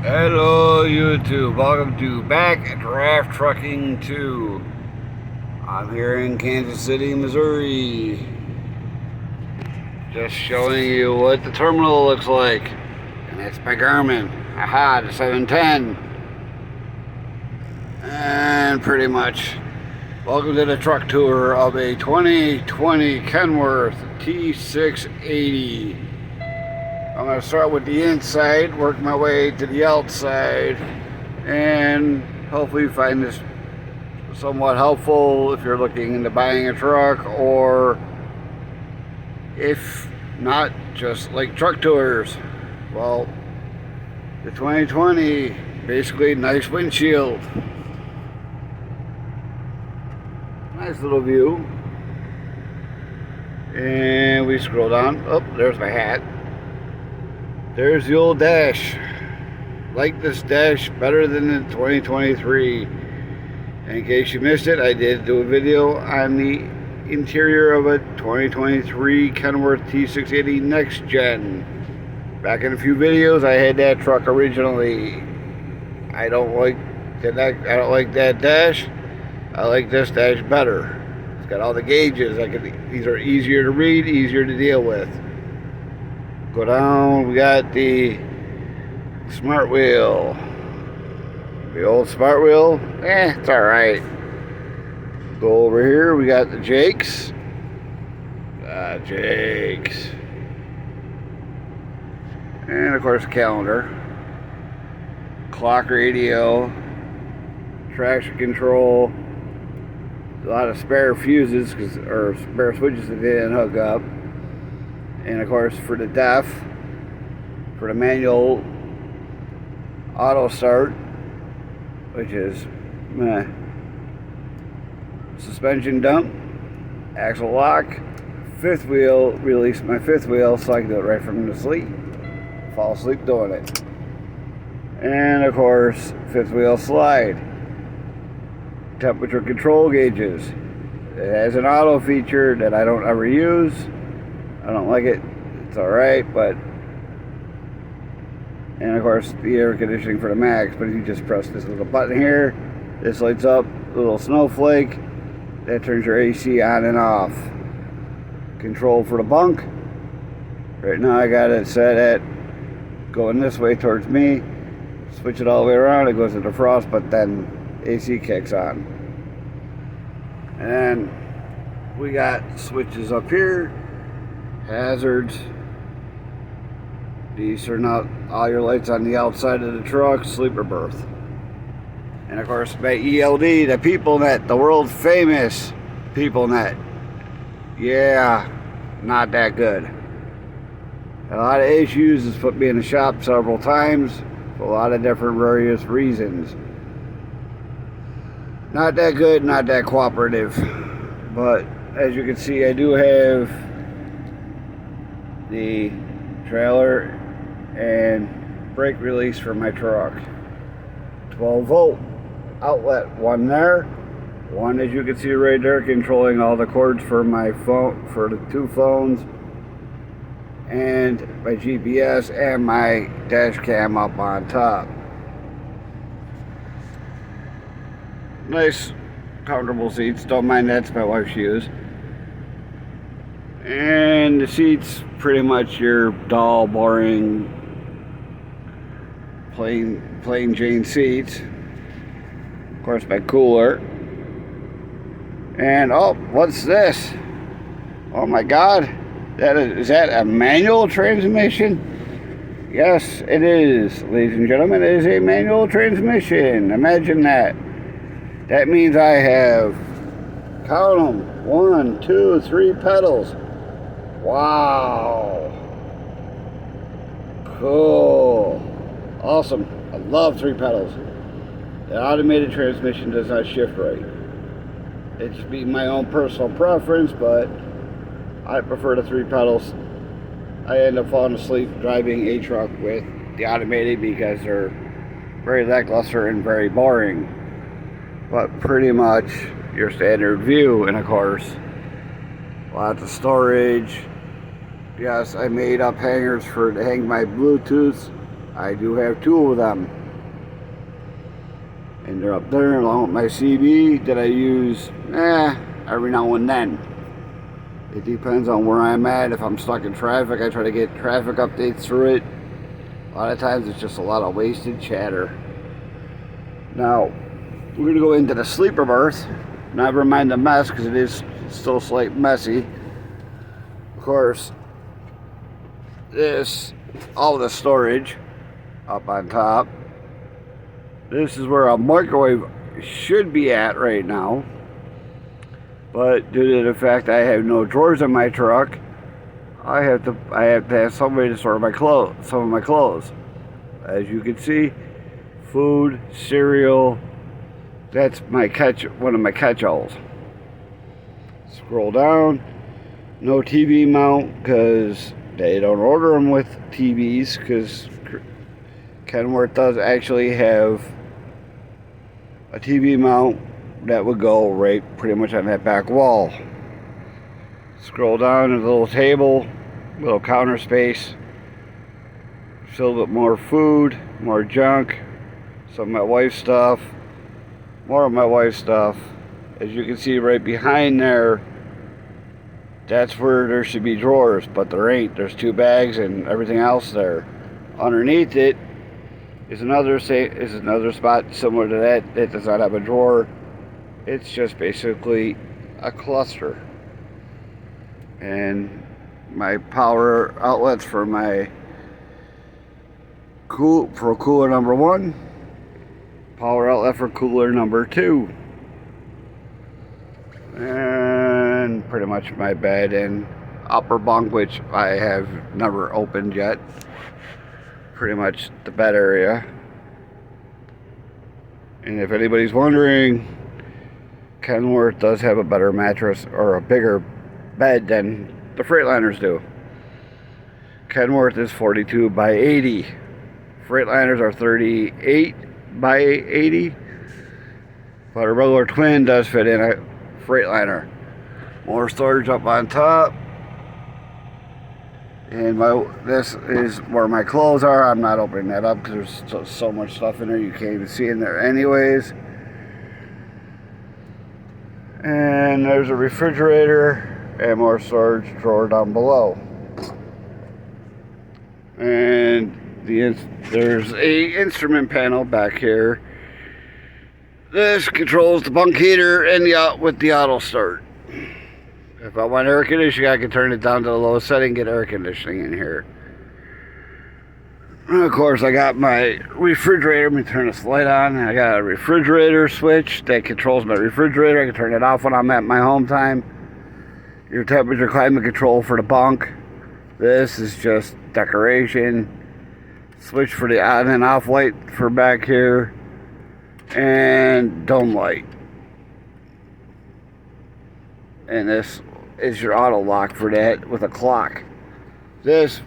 Hello YouTube, welcome to Back Draft Trucking 2. I'm here in Kansas City, Missouri. Just showing you what the terminal looks like. And that's my Garmin. Aha, the 710. And pretty much, welcome to the truck tour of a 2020 Kenworth T680. I'm going to start with the inside, work my way to the outside, and hopefully find this somewhat helpful if you're looking into buying a truck, or if not, just like truck tours. Well, the 2020, basically nice windshield. Nice little view. And we scroll down. Oh, there's my hat. There's the old dash. Like this dash better than the 2023. And in case you missed it, I did do a video on the interior of a 2023 Kenworth T680 Next Gen. Back in a few videos, I had that truck originally. I don't like that dash. I like this dash better. It's got all the gauges. These are easier to read, easier to deal with. Go down, we got the smart wheel. The old smart wheel, it's alright. Go over here, we got the Jakes. Jakes. And of course, calendar. Clock radio. Traction control. A lot of spare fuses, or spare switches that didn't hook up. And of course, for the DEF, for the manual auto start, which is meh. Suspension dump, axle lock, fifth wheel, release my fifth wheel so I can do it right from the sleep. Fall asleep doing it. And of course, fifth wheel slide. Temperature control gauges. It has an auto feature that I don't ever use. I don't like it. It's alright, but... And of course, the air conditioning for the max. But if you just press this little button here, this lights up, little snowflake. That turns your AC on and off. Control for the bunk. Right now I got it set at going this way towards me. Switch it all the way around, it goes to defrost, but then AC kicks on. And we got switches up here. Hazards. These turn out all your lights on the outside of the truck. Sleeper berth. And of course my ELD, the PeopleNet, the world famous PeopleNet. Yeah, not that good. A lot of issues. It's put me in the shop several times for a lot of different various reasons. Not that good, not that cooperative. But as you can see, I do have the trailer and brake release for my truck. 12 volt outlet, one there, one as you can see right there, controlling all the cords for my phone, for the two phones, and my GPS and my dash cam up on top. Nice comfortable seats, don't mind that's my wife's shoes. And the seats, pretty much your dull, boring, plain Jane seats. Of course, my cooler. And oh, what's this? Oh my God, is that a manual transmission? Yes, it is, ladies and gentlemen. It is a manual transmission. Imagine that. That means I have, count them, 1, 2, 3 pedals. Wow. Cool. Awesome. I love 3 pedals. The automated transmission does not shift right. It's just be my own personal preference, but I prefer the 3 pedals. I end up falling asleep driving a truck with the automated because they're very lackluster and very boring. But pretty much your standard view, and of course, lots of storage. Yes, I made up hangers to hang my Bluetooth I do have 2 of them. And they're up there along with my CB that I use every now and then. It depends on where I'm at. If I'm stuck in traffic, I try to get traffic updates through it. A lot of times it's just a lot of wasted chatter. Now, we're going to go into the sleeper berth. Never mind the mess, because it is still slightly messy. Of course, all the storage up on top. This is where a microwave should be at right now. But due to the fact I have no drawers in my truck, I have to have somebody to store my clothes, some of my clothes. As you can see, food, cereal, that's one of my catch-alls. Scroll down, no TV mount, because they don't order them with TVs, because Kenworth does actually have a TV mount that would go right pretty much on that back wall. Scroll down, there's a little table, little counter space, filled with more food, more junk, some of my wife's stuff, more of my wife's stuff. As you can see right behind there, that's where there should be drawers, but there ain't. There's 2 bags and everything else there. Underneath it is another spot similar to that. It does not have a drawer. It's just basically a cluster. And my power outlets for my cooler number 1, power outlet for cooler number 2, and pretty much my bed and upper bunk, which I have never opened yet. Pretty much the bed area. And if anybody's wondering, Kenworth does have a better mattress or a bigger bed than the Freightliners do. Kenworth is 42 by 80. Freightliners are 38 by 80. But a regular twin does fit in a Freightliner. More storage up on top. And this is where my clothes are. I'm not opening that up because there's so much stuff in there you can't even see in there anyways. And there's a refrigerator and more storage drawer down below. And there's a instrument panel back here. This controls the bunk heater and with the auto start. If I want air conditioning, I can turn it down to the lowest setting, get air conditioning in here. And of course, I got my refrigerator. Let me turn this light on. I got a refrigerator switch that controls my refrigerator. I can turn it off when I'm at my home time. Your temperature climate control for the bunk. This is just decoration. Switch for the on and off light for back here. And dome light. And this is your auto lock for that with a clock. This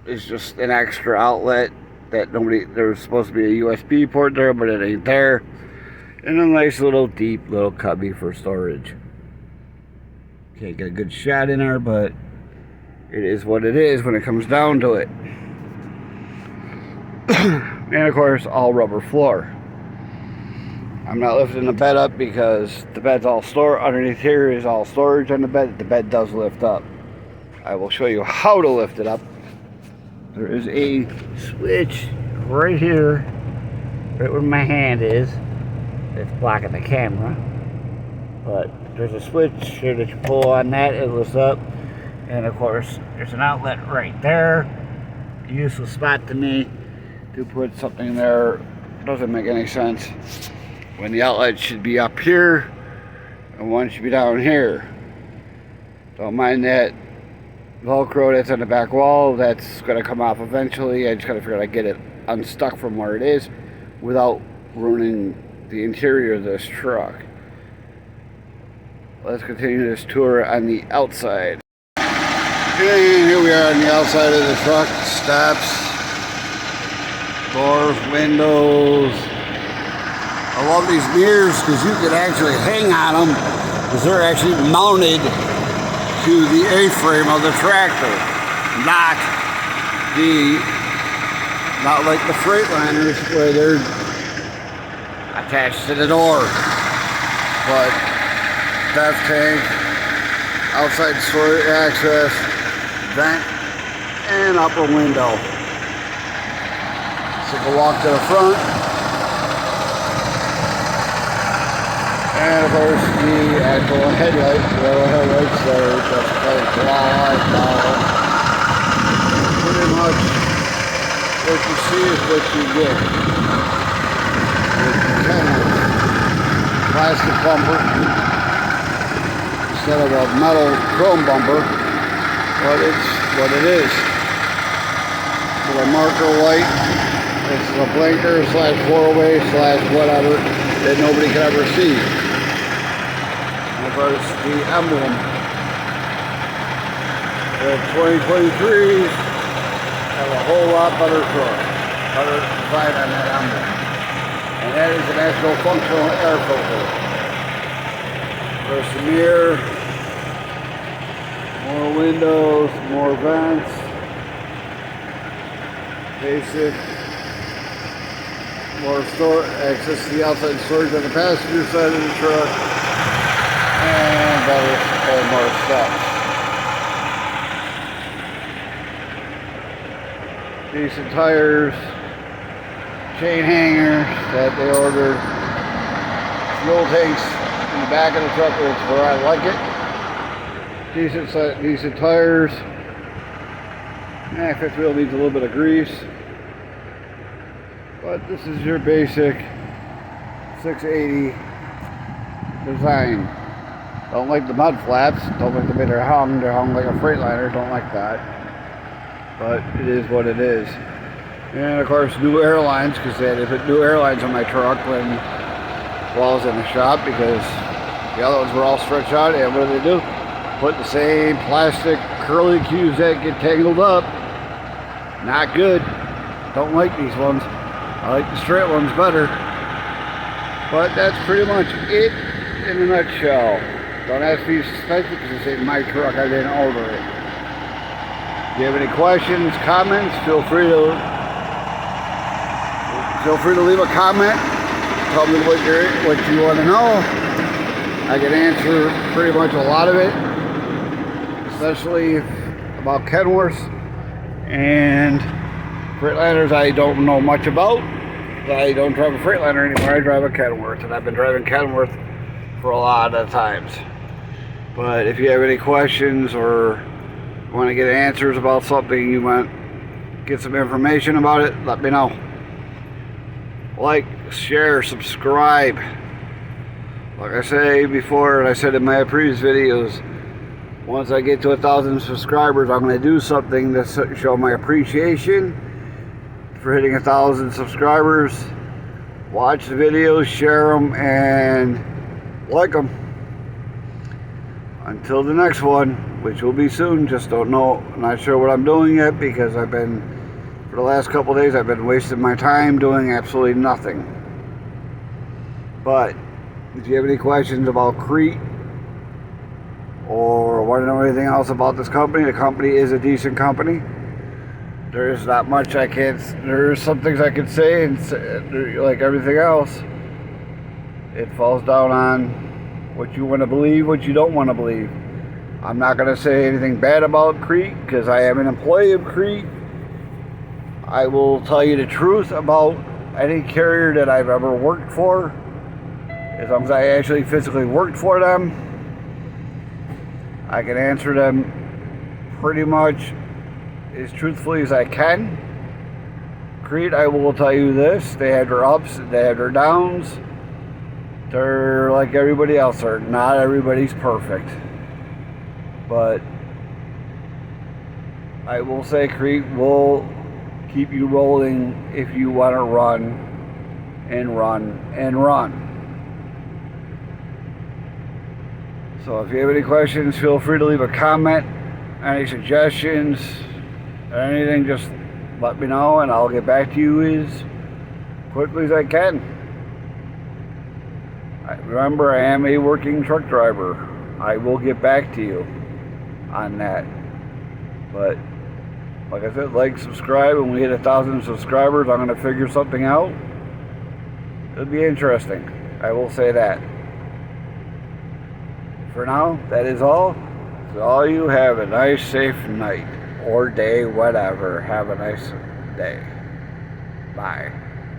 is just an extra outlet that there's supposed to be a USB port there, but it ain't there. And a nice little deep little cubby for storage. Can't get a good shot in there, but it is what it is when it comes down to it. And of course, all rubber floor. I'm not lifting the bed up because the bed's all stored. Underneath here is all storage on the bed. The bed does lift up. I will show you how to lift it up. There is a switch right here, right where my hand is. It's blocking the camera. But there's a switch here that you pull on that, it lifts up. And of course, there's an outlet right there. Useful spot to me to put something there. Doesn't make any sense when the outlet should be up here and one should be down here. Don't mind that Velcro that's on the back wall. That's going to come off eventually. I just got to figure out how to get it unstuck from where it is without ruining the interior of this truck. Let's continue this tour on the outside. And here we are on the outside of the truck. Steps, doors, windows. I love these mirrors because you can actually hang on them because they're actually mounted to the A-frame of the tractor, not the Not like the Freightliners where they're attached to the door. But depth tank, outside storage access, vent, and upper window. So we'll walk to the front. And of course the actual headlights, yellow headlights, so just like light now. Pretty much what you see is what you get. With Kenworth plastic bumper instead of a metal chrome bumper, but it's what it is. With a marker light, this is a blinker slash four-way slash whatever that nobody can ever see. And of course the emblem. The 2023 have a whole lot better truck, better design on that emblem. And that is an actual functional air filter. There's the mirror, more windows, more vents, basic, more access to the outside storage on the passenger side of the truck, and better and more steps. Decent tires, chain hanger that they ordered, fuel tanks in the back of the truck, which is where I like it. Decent tires. Fifth wheel needs a little bit of grease, but this is your basic 680 design. Don't like the mud flaps. Don't like the way they're hung. They're hung like a Freightliner. Don't like that. But it is what it is. And of course new airlines, because they had to put new airlines on my truck while I was in the shop, because the other ones were all stretched out. And what do? Put the same plastic curly cues that get tangled up. Not good. Don't like these ones. I like the straight ones better. But that's pretty much it in a nutshell. Don't ask me to suspect it, because it's in my truck. I didn't order it. If you have any questions, comments, feel free to leave a comment. Tell me what you want to know. I can answer pretty much a lot of it, especially about Kenworth and Freightliners. I don't know much about. I don't drive a Freightliner anymore. I drive a Kenworth, and I've been driving Kenworth for a lot of times. But if you have any questions or want to get answers about something, you want to get some information about it, let me know. Like, share, subscribe. Like I say before, and I said in my previous videos, once I get to 1,000 subscribers, I'm going to do something to show my appreciation for hitting 1,000 subscribers. Watch the videos, share them, and like them. Until the next one, which will be soon. Just don't know, not sure what I'm doing yet, because for the last couple of days, I've been wasting my time doing absolutely nothing. But if you have any questions about Crete or want to know anything else about this company, the company is a decent company. There's not much there's some things I can say, and like everything else, it falls down on what you want to believe, what you don't want to believe. I'm not going to say anything bad about Crete, because I am an employee of Crete. I will tell you the truth about any carrier that I've ever worked for, as long as I actually physically worked for them. I can answer them pretty much as truthfully as I can. Crete, I will tell you this, they had their ups, they had their downs. They're like everybody else. Not everybody's perfect. But I will say Crete will keep you rolling if you want to run and run and run. So if you have any questions, feel free to leave a comment. Any suggestions or anything, just let me know, and I'll get back to you as quickly as I can. Remember, I am a working truck driver. I will get back to you on that. But Like I said, like, subscribe. When we hit 1,000 subscribers, I'm going to figure something out. It'll be interesting. I will say that. For now, that is all. So all you have a nice, safe night or day, whatever. Have a nice day. Bye.